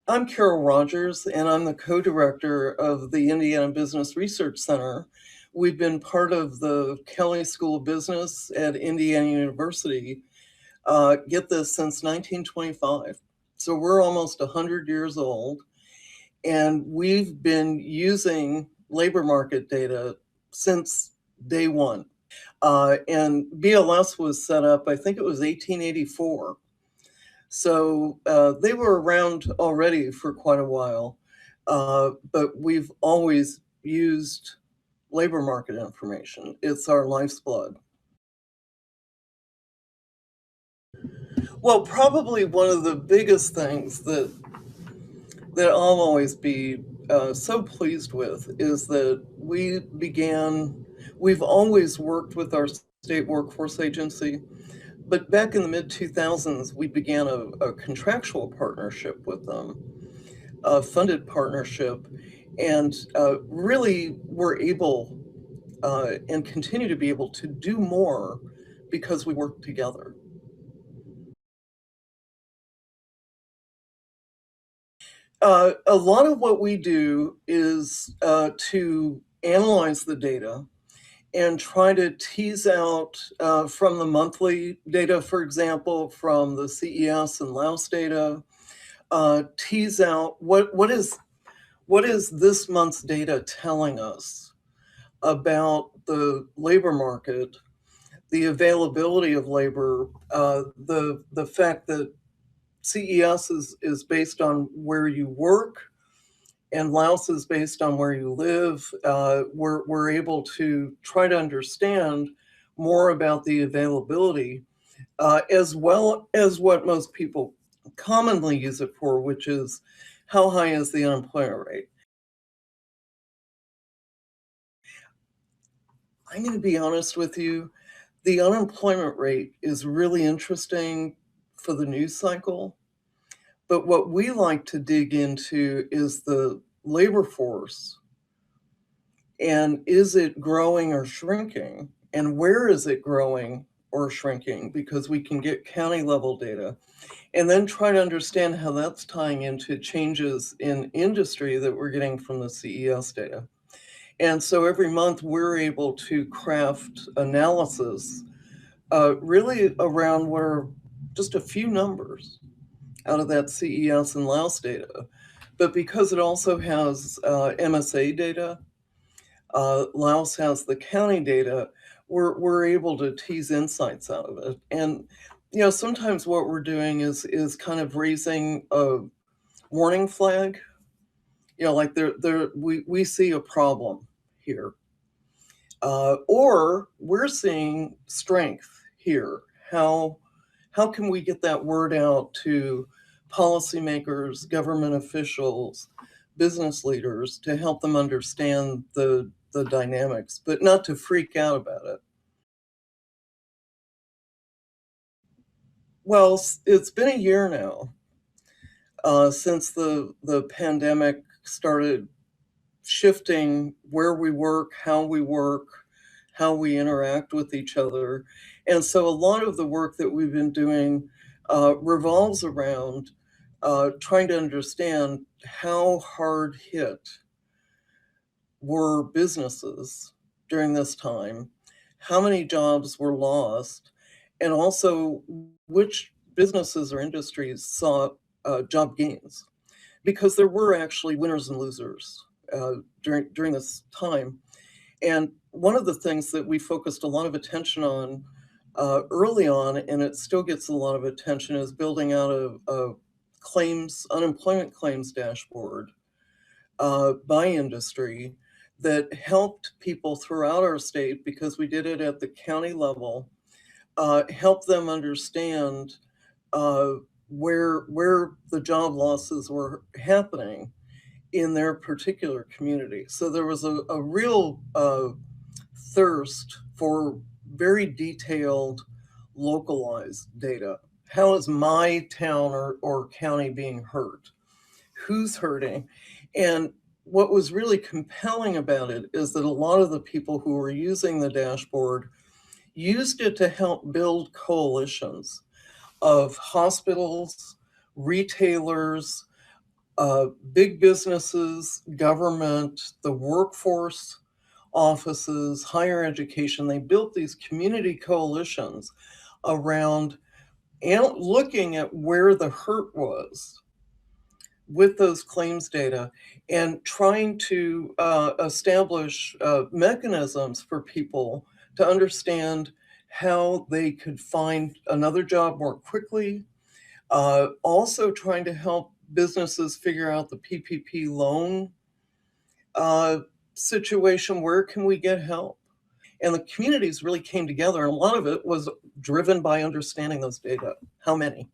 I'm Carol Rogers, and I'm the co-director of the Indiana Business Research Center. We've been part of the Kelley School of Business at Indiana University, get this, since 1925. So we're almost 100 years old, and we've been using labor market data since day one. And BLS was set up, I think it was 1884. So they were around already for quite a while, but we've always used labor market information. It's our life's blood. Well, probably one of the biggest things that I'll always be so pleased with is that we've always worked with our state workforce agency, but back in the mid 2000s, we began a contractual partnership with them, a funded partnership, and really were able and continue to be able to do more because we work together. A lot of what we do is to analyze the data and try to tease out from the monthly data, for example, from the CES and Laos data, tease out what is this month's data telling us about the labor market, the availability of labor, the fact that CES is based on where you work, and Laos is based on where you live. We're able to try to understand more about the availability, as well as what most people commonly use it for, which is how high is the unemployment rate. I'm going to be honest with you. The unemployment rate is really interesting for the news cycle, but what we like to dig into is the labor force, and is it growing or shrinking? And where is it growing or shrinking? Because we can get county level data and then try to understand how that's tying into changes in industry that we're getting from the CES data. And so every month we're able to craft analysis really around what are just a few numbers out of that CES and Laos data. But because it also has MSA data, Laos has the county data, we're able to tease insights out of it. And sometimes what we're doing is kind of raising a warning flag. Like we see a problem here, or we're seeing strength here. How can we get that word out to policymakers, government officials, business leaders to help them understand the dynamics, but not to freak out about it? Well, it's been a year now since the pandemic started shifting where we work, how we interact with each other. And so a lot of the work that we've been doing revolves around trying to understand how hard hit were businesses during this time, how many jobs were lost, and also which businesses or industries saw job gains, because there were actually winners and losers during this time. And one of the things that we focused a lot of attention on early on, and it still gets a lot of attention, is building out a unemployment claims dashboard by industry that helped people throughout our state, because we did it at the county level, help them understand uh, where the job losses were happening in their particular community. So there was a real thirst for very detailed, localized data. How is my town or county being hurt? Who's hurting? And what was really compelling about it is that a lot of the people who were using the dashboard used it to help build coalitions of hospitals, retailers, big businesses, government, the workforce offices, higher education, they built these community coalitions around looking at where the hurt was with those claims data and trying to establish mechanisms for people to understand how they could find another job more quickly. Also trying to help businesses figure out the PPP loan uh, situation. Where can we get help? And the communities really came together, and a lot of it was driven by understanding those data. How many?